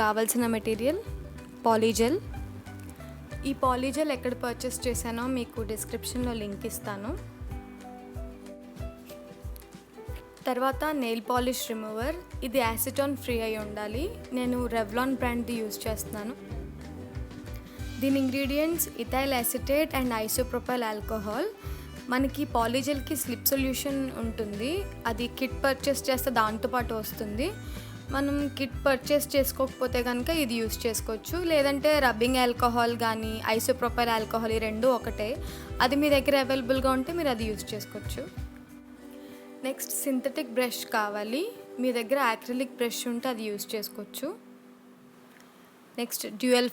కావాల్సిన మెటీరియల్ పాలీజెల్. ఈ పాలీజెల్ ఎక్కడ పర్చేస్ చేశానో మీకు డిస్క్రిప్షన్లో లింక్ ఇస్తాను. తర్వాత నెయిల్ పాలిష్ రిమూవర్. ఇది యాసిటోన్ ఫ్రీ అయి ఉండాలి. నేను రెవ్లాన్ బ్రాండ్ది యూజ్ చేస్తున్నాను. దీని ingredients ethyl acetate and isopropyl alcohol. మనకి పాలీజెల్కి స్లిప్ సొల్యూషన్ ఉంటుంది, అది కిట్ పర్చేస్ చేస్తే దాంతోపాటు వస్తుంది. మనం కిట్ పర్చేస్ చేసుకోకపోతే కనుక ఇది యూజ్ చేసుకోవచ్చు, లేదంటే రబ్బింగ్ ఆల్కహాల్ కానీ ఐసోప్రొపైల్ ఆల్కహాల్ ఈ రెండు ఒకటే, అది మీ దగ్గర అవైలబుల్గా ఉంటే మీరు అది యూజ్ చేసుకోవచ్చు. నెక్స్ట్ సింథటిక్ బ్రష్ కావాలి. మీ దగ్గర యాక్రిలిక్ బ్రష్ ఉంటే అది యూజ్ చేసుకోవచ్చు. నెక్స్ట్ డ్యూయల్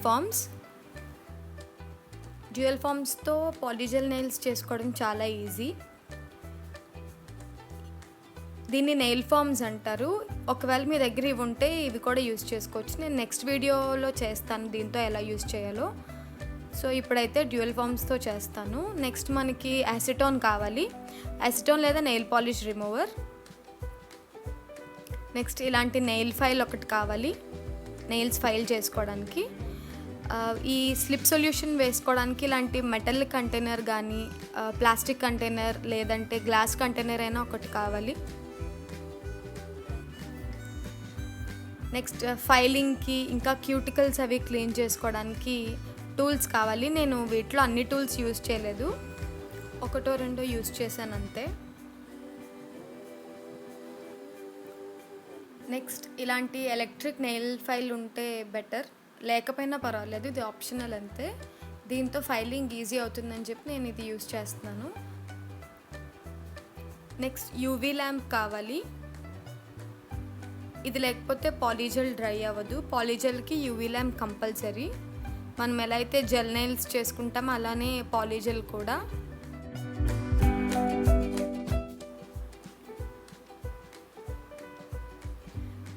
ఫామ్స్తో పాలీజెల్ నెయిల్స్ చేసుకోవడం చాలా ఈజీ. దీన్ని నెయిల్ ఫామ్స్ అంటారు. ఒకవేళ మీ దగ్గర ఇవి ఉంటే ఇవి కూడా యూజ్ చేసుకోవచ్చు. నేను నెక్స్ట్ వీడియోలో చేస్తాను దీంతో ఎలా యూజ్ చేయాలో. సో ఇప్పుడైతే డ్యూయల్ ఫామ్స్తో చేస్తాను. నెక్స్ట్ మనకి యాసిటోన్ కావాలి. యాసిటోన్ లేదా నెయిల్ పాలిష్ రిమూవర్. నెక్స్ట్ ఇలాంటి నెయిల్ ఫైల్ ఒకటి కావాలి, నెయిల్స్ ఫైల్ చేసుకోవడానికి. ఈ స్లిప్ సొల్యూషన్ వేసుకోవడానికి ఇలాంటి మెటల్ కంటైనర్ కానీ ప్లాస్టిక్ కంటైనర్ లేదంటే గ్లాస్ కంటైనర్ అయినా ఒకటి కావాలి. నెక్స్ట్ ఫైలింగ్కి ఇంకా క్యూటికల్స్ అవి క్లీన్ చేసుకోవడానికి టూల్స్ కావాలి. నేను వీటిలో అన్ని టూల్స్ యూజ్ చేయలేదు, ఒకటో రెండో యూజ్ చేశాను అంతే. నెక్స్ట్ ఇలాంటి ఎలక్ట్రిక్ నెయిల్ ఫైల్ ఉంటే బెటర్, లేకపోయినా పర్వాలేదు, ఇది ఆప్షనల్ అంతే. దీంతో ఫైలింగ్ ఈజీ అవుతుందని చెప్పి నేను ఇది యూజ్ చేస్తున్నాను. నెక్స్ట్ యూవీ ల్యాంప్ కావాలి. ఇది లేకపోతే పాలీజెల్ డ్రై అవ్వదు. పాలీజెల్కి యూవీ ల్యాంప్ కంపల్సరీ. మనం ఎలా అయితే జెల్ నెయిల్స్ చేసుకుంటామో అలానే పాలీజెల్ కూడా.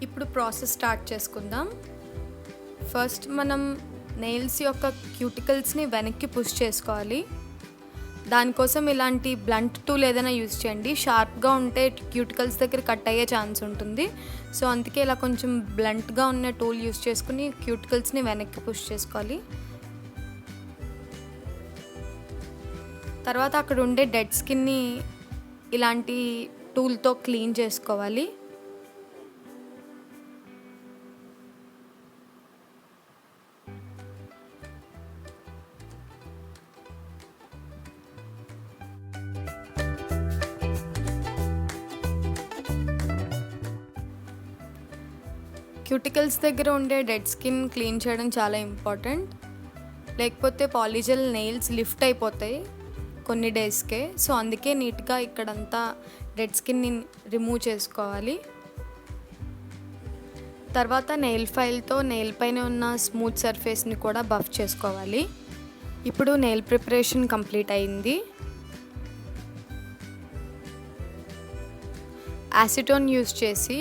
ఇప్పుడు ప్రాసెస్ స్టార్ట్ చేసుకుందాం. ఫస్ట్ మనం నెయిల్స్ యొక్క క్యూటికల్స్ని వెనక్కి పుష్ చేసుకోవాలి. దానికోసం ఇలాంటి బ్లంట్ టూల్ ఏదైనా యూజ్ చేయండి. షార్ప్గా ఉంటే క్యూటికల్స్ దగ్గర కట్ అయ్యే ఛాన్స్ ఉంటుంది. సో అందుకే ఇలా కొంచెం బ్లంట్గా ఉన్న టూల్ యూజ్ చేసుకుని క్యూటికల్స్ని వెనక్కి పుష్ చేసుకోవాలి. తర్వాత అక్కడ ఉండే డెడ్ స్కిన్ని ఇలాంటి టూల్తో క్లీన్ చేసుకోవాలి. క్యూటికల్స్ దగ్గర ఉండే డెడ్ స్కిన్ క్లీన్ చేయడం చాలా ఇంపార్టెంట్, లేకపోతే పాలీజెల్ నెయిల్స్ లిఫ్ట్ అయిపోతాయి కొన్ని డేస్కే. సో అందుకే నీట్గా ఇక్కడంతా డెడ్ స్కిన్ని రిమూవ్ చేసుకోవాలి. తర్వాత నెయిల్ ఫైల్తో నెయిల్ పైన ఉన్న స్మూత్ సర్ఫేస్ని కూడా బఫ్ చేసుకోవాలి. ఇప్పుడు నెయిల్ ప్రిపరేషన్ కంప్లీట్ అయింది. యాసిటోన్ యూజ్ చేసి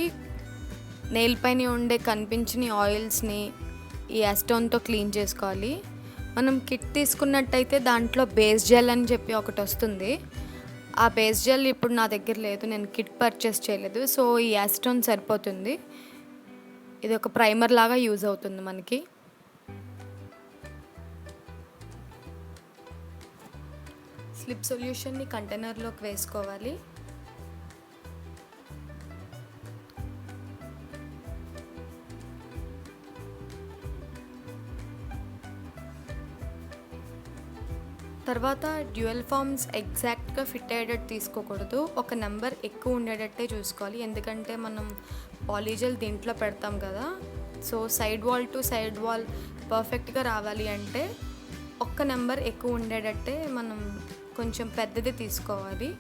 నెయిల్ పైన ఉండే కనిపించని ఆయిల్స్ని ఈ యాసిటోన్తో క్లీన్ చేసుకోవాలి. మనం కిట్ తీసుకున్నట్టయితే దాంట్లో బేస్ జెల్ అని చెప్పి ఒకటి వస్తుంది. ఆ బేస్ జెల్ ఇప్పుడు నా దగ్గర లేదు, నేను కిట్ పర్చేస్ చేయలేదు. సో ఈ యాసిటోన్ సరిపోతుంది. ఇది ఒక ప్రైమర్ లాగా యూజ్ అవుతుంది మనకి. స్లిప్ సొల్యూషన్ని కంటైనర్లోకి వేసుకోవాలి. తర్వాత డ్యూయల్ ఫామ్స్ ఎగ్జాక్ట్గా ఫిట్ అయ్యేటట్టు తీసుకోకూడదు, ఒక నెంబర్ ఎక్కువ ఉండేటట్టే చూసుకోవాలి. ఎందుకంటే మనం పాలీజెల్ దీంట్లో పెడతాం కదా. So side wall to side wall పర్ఫెక్ట్గా రావాలి అంటే ఒక్క నెంబర్ ఎక్కువ ఉండేటట్టే మనం కొంచెం పెద్దది తీసుకోవాలి.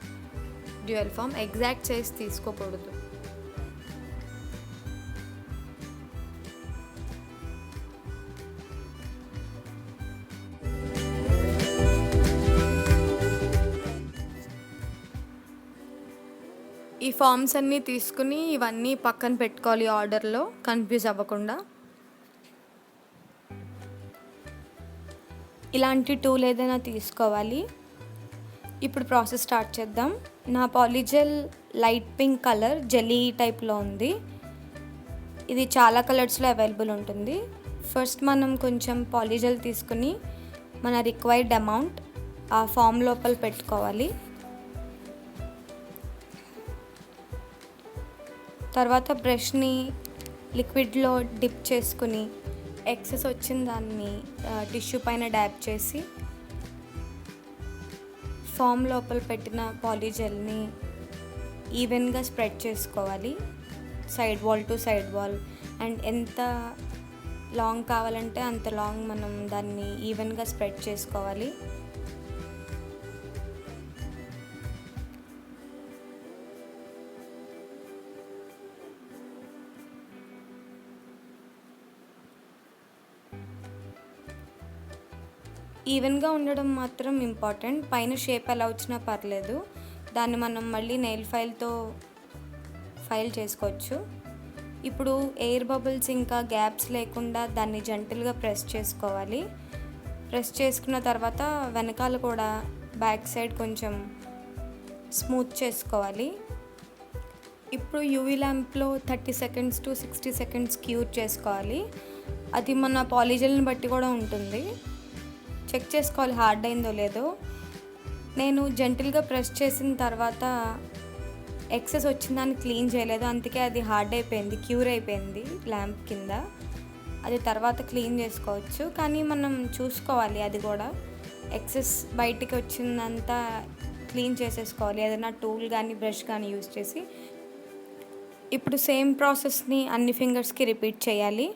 డ్యూయల్ ఫామ్ ఎగ్జాక్ట్ సైజ్ తీసుకోకూడదు. ఈ ఫామ్స్ అన్నీ తీసుకుని ఇవన్నీ పక్కన పెట్టుకోవాలి ఆర్డర్లో, కన్ఫ్యూజ్ అవ్వకుండా. ఇలాంటి టూల్ ఏదైనా తీసుకోవాలి. ఇప్పుడు ప్రాసెస్ స్టార్ట్ చేద్దాం. నా పాలీజెల్ లైట్ పింక్ కలర్ జెల్లీ టైప్లో ఉంది. ఇది చాలా కలర్స్లో అవైలబుల్ ఉంటుంది. ఫస్ట్ మనం కొంచెం పాలీజెల్ తీసుకుని మన రిక్వైర్డ్ అమౌంట్ ఆ ఫామ్ లోపల పెట్టుకోవాలి. తర్వాత బ్రష్ని లిక్విడ్లో డిప్ చేసుకుని ఎక్సెస్ వచ్చిన దాన్ని టిష్యూ పైన డ్యాబ్ చేసి ఫామ్ లోపల పెట్టిన పాలీజెల్ని ఈవెన్గా స్ప్రెడ్ చేసుకోవాలి, side wall to side wall. And ఎంత లాంగ్ కావాలంటే అంత లాంగ్ మనం దాన్ని ఈవెన్గా స్ప్రెడ్ చేసుకోవాలి. ఈవెన్గా ఉండడం మాత్రం ఇంపార్టెంట్. పైన షేప్ ఎలా వచ్చినా పర్లేదు, దాన్ని మనం మళ్ళీ నెయిల్ ఫైల్తో ఫైల్ చేసుకోవచ్చు. ఇప్పుడు ఎయిర్ బబుల్స్ ఇంకా గ్యాప్స్ లేకుండా దాన్ని జెంటిల్గా ప్రెస్ చేసుకోవాలి. ప్రెస్ చేసుకున్న తర్వాత వెనకాల కూడా బ్యాక్ సైడ్ కొంచెం స్మూత్ చేసుకోవాలి. ఇప్పుడు యూవీ ల్యాంప్లో 30 సెకండ్స్ టు 60 సెకండ్స్ క్యూర్ చేసుకోవాలి. అది మన పాలీజెల్ని బట్టి కూడా ఉంటుంది. చెక్ చేసుకోవాలి హార్డ్ అయిందో లేదో. నేను జెంటిల్గా ప్రెస్ చేసిన తర్వాత ఎక్సెస్ వచ్చిన దాన్ని క్లీన్ చేయలేదు, అందుకే అది హార్డ్ అయిపోయింది, క్యూర్ అయిపోయింది ల్యాంప్ కింద. అది తర్వాత క్లీన్ చేసుకోవచ్చు, కానీ మనం చూసుకోవాలి అది కూడా ఎక్సెస్ బయటికి వచ్చిందంతా క్లీన్ చేసేసుకోవాలి ఏదైనా టూల్ కానీ బ్రష్ కానీ యూజ్ చేసి. ఇప్పుడు సేమ్ ప్రాసెస్ని అన్ని ఫింగర్స్కి రిపీట్ చేయాలి.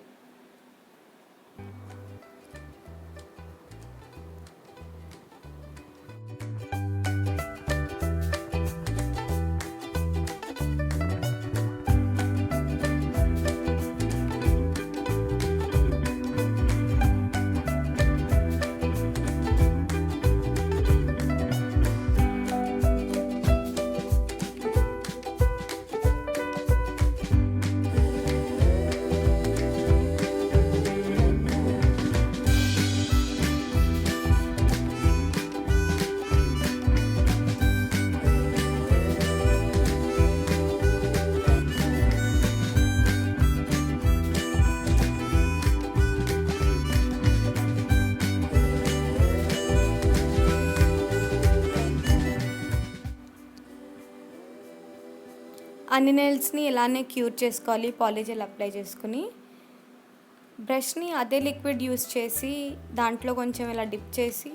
అన్ని నెయిల్స్ని ఇలానే క్యూర్ చేసుకోవాలి పాలీజెల్ అప్లై చేసుకుని. బ్రష్ని అదే లిక్విడ్ యూస్ చేసి దాంట్లో కొంచెం ఇలా డిప్ చేసి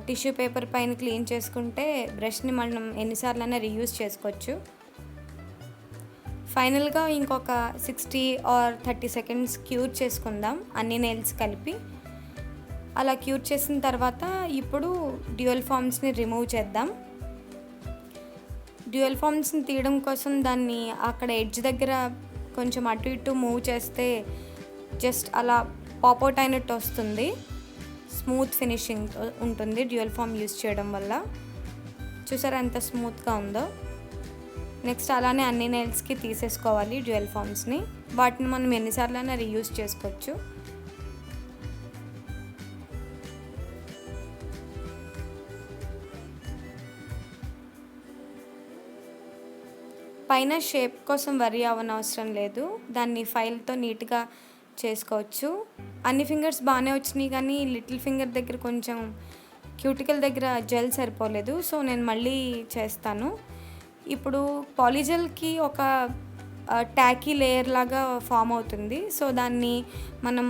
టిష్యూ పేపర్ పైన క్లీన్ చేసుకుంటే బ్రష్ని మనం ఎన్నిసార్లైనా రీయూజ్ చేసుకోవచ్చు. ఫైనల్గా ఇంకొక 60 ఆర్ 30 సెకండ్స్ క్యూర్ చేసుకుందాం అన్ని నెయిల్స్ కలిపి. అలా క్యూర్ చేసిన తర్వాత ఇప్పుడు డ్యూయల్ ఫామ్స్ని రిమూవ్ చేద్దాం. డ్యూయల్ ఫామ్స్ని తీయడం కోసం దాన్ని అక్కడ ఎడ్జ్ దగ్గర కొంచెం అటు ఇటు మూవ్ చేస్తే జస్ట్ అలా పాప్అవుట్ అయినట్టు వస్తుంది. స్మూత్ ఫినిషింగ్ ఉంటుంది డ్యూయల్ ఫామ్ యూజ్ చేయడం వల్ల. చూసారా ఎంత స్మూత్గా ఉందో. నెక్స్ట్ అలానే అన్ని నెయిల్స్కి తీసేసుకోవాలి డ్యూయల్ ఫామ్స్ని. వాటిని మనం ఎన్నిసార్లైనా రీయూజ్ చేసుకోవచ్చు. పైన షేప్ కోసం వరి అవ్వనవసరం లేదు, దాన్ని ఫైల్తో నీట్గా చేసుకోవచ్చు. అన్ని ఫింగర్స్ బాగానే వచ్చినాయి, కానీ లిటిల్ ఫింగర్ దగ్గర కొంచెం క్యూటికల్ దగ్గర జెల్ సరిపోలేదు, సో నేను మళ్ళీ చేస్తాను. ఇప్పుడు పాలీజెల్కి ఒక ట్యాకీ లేయర్ లాగా ఫామ్ అవుతుంది. సో దాన్ని మనం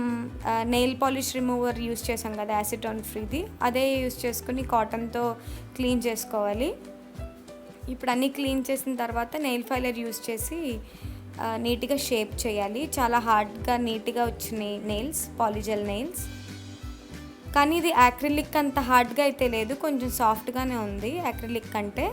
నెయిల్ పాలిష్ రిమూవర్ యూజ్ చేసాం కదా యాసిటోన్ ఫ్రీది, అదే యూజ్ చేసుకుని కాటన్తో క్లీన్ చేసుకోవాలి. ఇప్పుడు అన్నీ క్లీన్ చేసిన తర్వాత నెయిల్ ఫైలర్ యూజ్ చేసి నీట్గా షేప్ చేయాలి. చాలా హార్డ్గా నీట్గా వచ్చినాయి నెయిల్స్, పాలీజెల్ నెయిల్స్. కానీ ఇది యాక్రిలిక్ అంత హార్డ్గా అయితే లేదు, కొంచెం సాఫ్ట్గానే ఉంది యాక్రిలిక్ కంటే.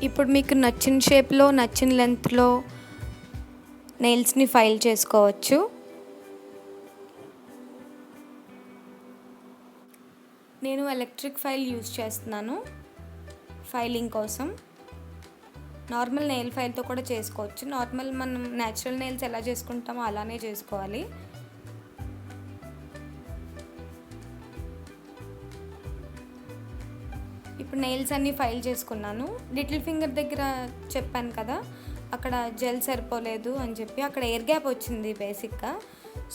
ఇప్పుడు మీకు నచ్చిన షేప్లో నచ్చిన లెంత్లో నెయిల్స్ని ఫైల్ చేసుకోవచ్చు. నేను ఎలక్ట్రిక్ ఫైల్ యూజ్ చేస్తున్నాను ఫైలింగ్ కోసం. నార్మల్ నెయిల్ ఫైల్తో కూడా చేసుకోవచ్చు. నార్మల్ మనం న్యాచురల్ నెయిల్స్ ఎలా చేసుకుంటామో అలానే చేసుకోవాలి. ఇప్పుడు నెయిల్స్ అన్నీ ఫైల్ చేసుకున్నాను. లిటిల్ ఫింగర్ దగ్గర చెప్పాను కదా, అక్కడ జెల్ సరిపోలేదు అని చెప్పి, అక్కడ ఎయిర్ గ్యాప్ వచ్చింది బేసిక్గా.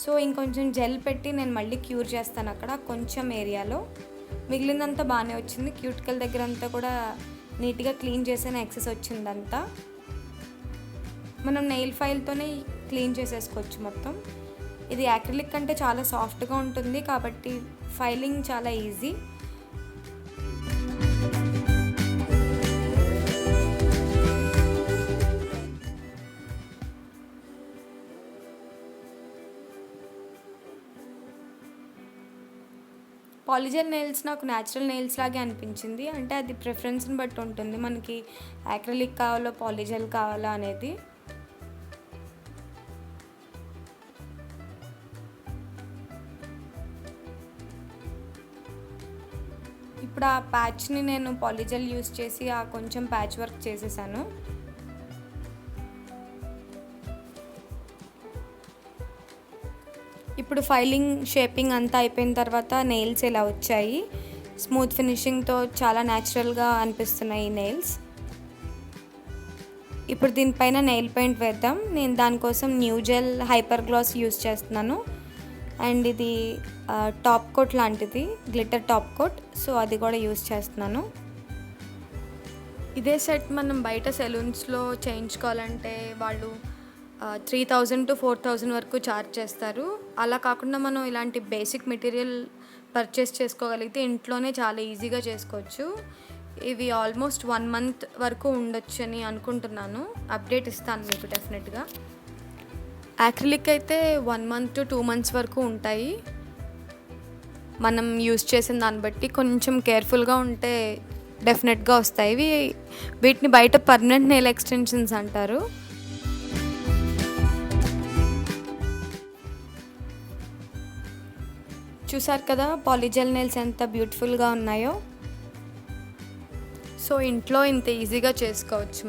సో ఇంకొంచెం జెల్ పెట్టి నేను మళ్ళీ క్యూర్ చేస్తాను అక్కడ కొంచెం ఏరియాలో. మిగిలిందంతా బాగానే వచ్చింది. క్యూటికల్ దగ్గర అంతా కూడా నీట్గా క్లీన్ చేసిన ఎక్సెస్ వచ్చిందంతా. మనం నెయిల్ ఫైల్తోనే క్లీన్ చేసేసుకోవచ్చు మొత్తం. ఇది యాక్రిలిక్ అంటే చాలా సాఫ్ట్గా ఉంటుంది కాబట్టి ఫైలింగ్ చాలా ఈజీ. పాలిజెల్ నెయిల్స్ నాకు న్యాచురల్ నెయిల్స్ లాగే అనిపించింది. అంటే అది ప్రిఫరెన్స్ని బట్టి ఉంటుంది, మనకి యాక్రిలిక్ కావాలో పాలిజెల్ కావాలా అనేది. ఇప్పుడు ఆ ప్యాచ్ని నేను పాలిజెల్ యూస్ చేసి ఆ కొంచెం ప్యాచ్ వర్క్ చేసేసాను. ఇప్పుడు ఫైలింగ్ షేపింగ్ అంతా అయిపోయిన తర్వాత నెయిల్స్ ఇలా వచ్చాయి. స్మూత్ ఫినిషింగ్తో చాలా న్యాచురల్గా అనిపిస్తున్నాయి ఈ నెయిల్స్. ఇప్పుడు దీనిపైన నెయిల్ పెయింట్ వేద్దాం. నేను దానికోసం new gel hyper glass use చేస్తున్నాను. అండ్ ఇది టాప్ కోట్ లాంటిది, గ్లిటర్ టాప్ కోట్. సో అది కూడా యూస్ చేస్తున్నాను. ఇదే సెట్ మనం బయట సెలూన్స్లో చేయించుకోవాలంటే వాళ్ళు 3000 to 4000 వరకు ఛార్జ్ చేస్తారు. అలా కాకుండా మనం ఇలాంటి బేసిక్ మెటీరియల్ పర్చేస్ చేసుకోగలిగితే ఇంట్లోనే చాలా ఈజీగా చేసుకోవచ్చు. ఇవి ఆల్మోస్ట్ 1 month వరకు ఉండొచ్చు అని అనుకుంటున్నాను. అప్డేట్ ఇస్తాను మీకు డెఫినెట్గా. యాక్రిలిక్ అయితే 1 month to 2 months వరకు ఉంటాయి. మనం యూస్ చేసిన దాన్ని బట్టి కొంచెం కేర్ఫుల్గా ఉంటే డెఫినెట్గా వస్తాయి. వీటిని బయట పర్మనెంట్ నెయిల్ ఎక్స్టెన్షన్స్ అంటారు. చూసారు కదా పాలిజెల్ నెయిల్స్ ఎంత బ్యూటిఫుల్గా ఉన్నాయో. సో ఇంట్లో ఇంత ఈజీగా చేసుకోవచ్చు.